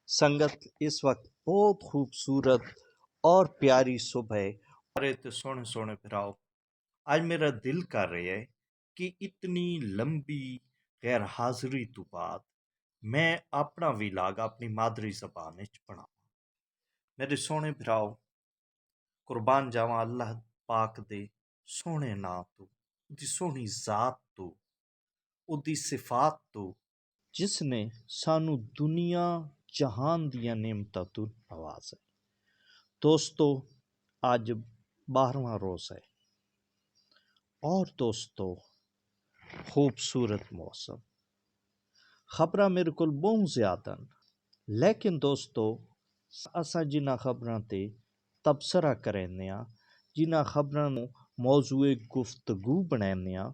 संगत इस वक्त बहुत खूबसूरत और प्यारी सुबह और ते सोने सोने फिराओ। आज मेरा दिल कर रहा है कि इतनी लंबी गैर हाजिरी तो बाद मैं अपना विलाग अपनी मादरी जबान विच बनावां। मेरे सोने फिराओ, कुर्बान जावां अल्लाह पाक दे सोने नां तो, उदी सोहनी जात तो, उदी सिफात तो, जिसने सानू दुनिया जहान दियां नेमतां तो नवाजा। दोस्तों, आज 12वां रोज़ है और दोस्तों खूबसूरत मौसम। खबरां मेरे को बहुत ज़्यादा न, लेकिन दोस्तों असां जिन्हां खबरां ते तबसरा करने आ, जिन्हां खबरां नूं मौजूए गुफ्तगू बनाने आ,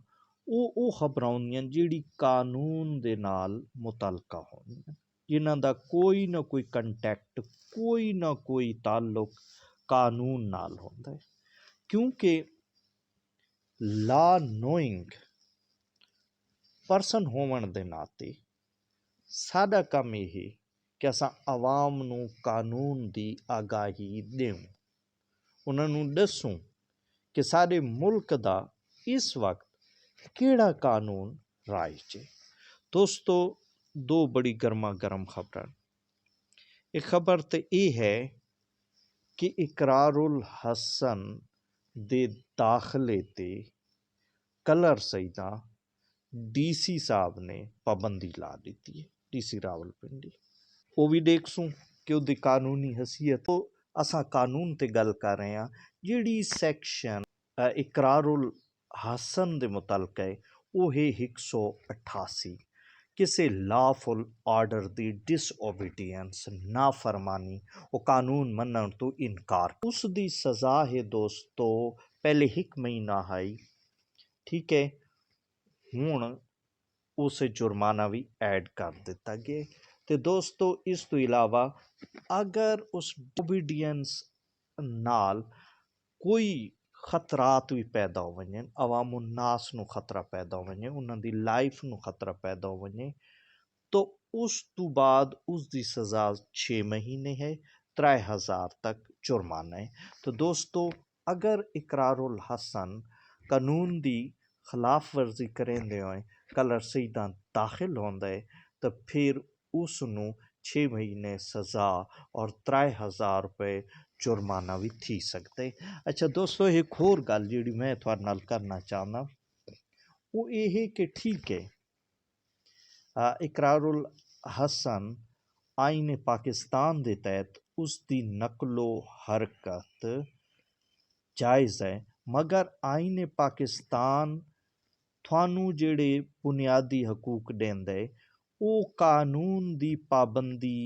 ਉਹ खबरां होंदियां ਜਿਹੜੀ कानून दे नाल मुतलका होंदियां, जिन्हां दा कोई ना कोई कंटैक्ट, कोई ना कोई ताल्लुक कानून नाल होंदा है। क्योंकि ला नोइंग परसन होवन दे नाते साडा काम यह कि असां आवाम नूं कानून दी आगाही देऊं, उन्हां नूं दसूं कि साडे मुल्क दा इस वक्त केड़ा कानून राइज है। दोस्तों, दो बड़ी गर्मा गर्म खबर। एक खबर तो यह है कि इकरारुल हसन दे दाखले ते कलर सईदा DC साहब ने पाबंदी ला दी है। DC रावलपिंडी वो भी देखसूं कि उहदी कानूनी हैसियत। तो असां कानून ते गल कर रहे हैं, जिहड़ी सैक्शन इकरारुल हसन दे मुतलक है वो है 188। किसी लॉफुल आर्डर दी डिसओबीडियंस, नाफरमानी, वो कानून मनण तो इनकार, उस दी सज़ा है दोस्तों पहले 1 महीना है, ठीक है। हुण उस जुर्माना भी ऐड कर दिता गया। तो दोस्तों इस तो इलावा अगर उस ओबीडियंस नाल कोई खतरात भी पैदा हो वञनि, अवामुन नास नूं खतरा पैदा हो वञे, उन्हां दी लाइफ नूं खतरा पैदा हो वञे, तो उस तो बाद उस दी सज़ा 6 महीने है, 3000 तक जुर्माना है। तो दोस्तों अगर इकरारुल हसन कानून दी खिलाफ वर्जी करेंदे होए कलर सईदा दाखिल होंदा है, तो फिर उसनूं 6 महीने सज़ा और 3000 रुपए जुर्माना भी थी सकता है। अच्छा दोस्तों, एक होर गल जिहड़ी मैं तुहाडे नाल करना चाहना वो ये है कि ठीक है, इकरारुल हसन आईन पाकिस्तान के तहत उसकी नकलो हरकत जायज़ है, मगर आईन पाकिस्तान थानू जेड़े बुनियादी हकूक देंदा है वो कानून दी पाबंदी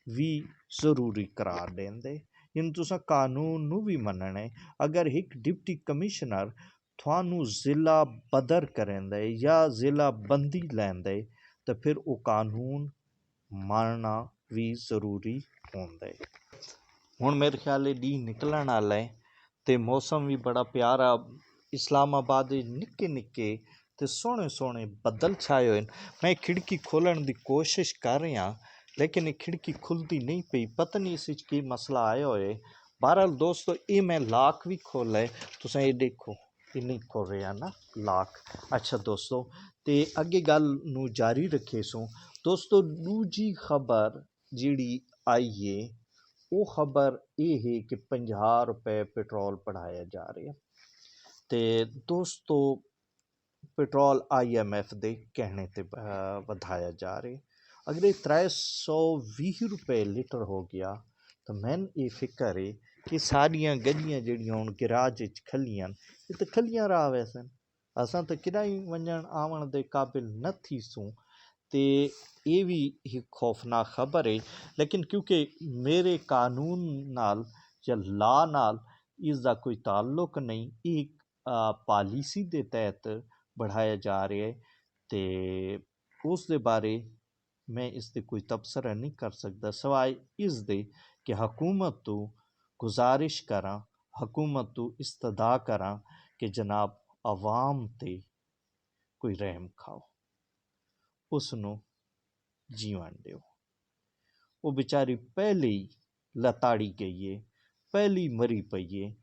भी जरूरी करार देंदा है। इन तुसां कानून नू भी मनना है। अगर एक डिप्टी कमिश्नर थानू ज़िला बदर करेंदा है या ज़िला बंदी लैंदा है, तो फिर वो कानून मानना भी जरूरी होंदा है। हुण मेरे ख्याल डी निकलण वाला है ते मौसम भी बड़ा प्यारा। इस्लामाबाद निक्के निक्के ते सोहने सोहने बदल छाए हुए। मैं खिड़की खोलण की कोशिश कर रहा, लेकिन ये खिड़की खुलती नहीं पई, पता नहीं इस की मसला आया होए। बहरहाल दोस्तों ये मैं लाक भी खोला है, तुसां ये देखो ये नहीं खोल रहा ना लाक। अच्छा दोस्तों, ते अगे गल नू जारी रखे सो दोस्तों, दूजी खबर जिहड़ी आई है वो खबर ये है कि 50 रुपए पेट्रोल बढ़ाया जा रहा है। तो दोस्तों पेट्रोल IMF दे कहने ते वधाया जा रहा। अगर ये 320 रुपए लीटर हो गया तो मैन ये फिक्र है कि सारियां गड्डियां जड़ियां हुण गिराज विच खलियां ये तो खलियां रहा वैसन, असां तो किराई वञण आवण दे काबिल न थीसूं। तो ये भी एक खौफनाक खबर है, लेकिन क्योंकि मेरे कानून नाल या ला नाल इसका कोई ताल्लुक नहीं, एक पॉलिसी के तहत बढ़ाया जा रहा है, तो उस दे बारे मैं इससे कोई तबसरा नहीं कर सकता सवाए इस दे कि हुकूमत तो गुजारिश करा, हुकूमत तो इस्तदा करा कि जनाब आवाम ते कोई रहम खाओ, उसनों जीवन दिओ। ਉਹ ਵਿਚਾਰੀ ਪਹਿਲੇ ਹੀ ਲਤਾੜੀ ਗਈ ਏ, ਪਹਿਲੀ ਮਰੀ ਪਈ ਏ,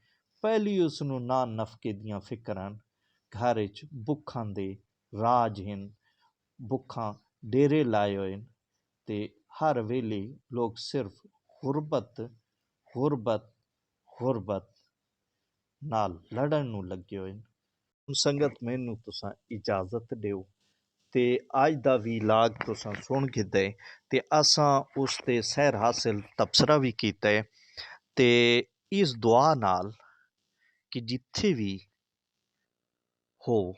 ਪਹਿਲੀ ਉਸ ਨੂੰ ਨਾ ਨਫਕੇ ਦੀਆਂ ਫਿਕਰਾਂ, ਘਰ ਵਿੱਚ ਭੁੱਖਾਂ ਦੇ ਰਾਜ ਹਨ, ਭੁੱਖਾਂ ਡੇਰੇ ਲਾਏ ਹੋਏ ਨੇ, ਤੇ ਹਰ ਵੇਲੇ ਲੋਕ ਸਿਰਫ ਗੁਰਬਤ ਗੁਰਬਤ ਗੁਰਬਤ ਨਾਲ ਲੜਨ ਨੂੰ ਲੱਗੇ ਹੋਏ ਨੇ। ਸੰਗਤ ਮੈਨੂੰ ਤੁਸਾਂ ਇਜਾਜ਼ਤ ਦਿਓ ਤੇ ਅੱਜ ਦਾ ਵੀਲਾਗ ਤੁਸਾਂ ਸੁਣ ਕੇ ਤੇ ਅਸਾਂ ਉਸ ਤੇ ਸਹਿਰ ਹਾਸਿਲ ਤਬਸਰਾ ਵੀ ਕੀਤਾ ਹੈ ਤੇ ਇਸ ਦੁਆ ਨਾਲ ਕਿ ਜਿੱਥੇ ਵੀ ਹੋ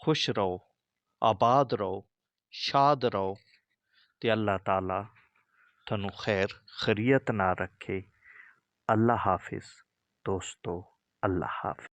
खुश रहो, आबाद रहो, शाद रहो ते अल्लाह ताला थानू खैर खैरियत ना रखे। अल्लाह हाफिज़ दोस्तों, अल्लाह हाफिज़।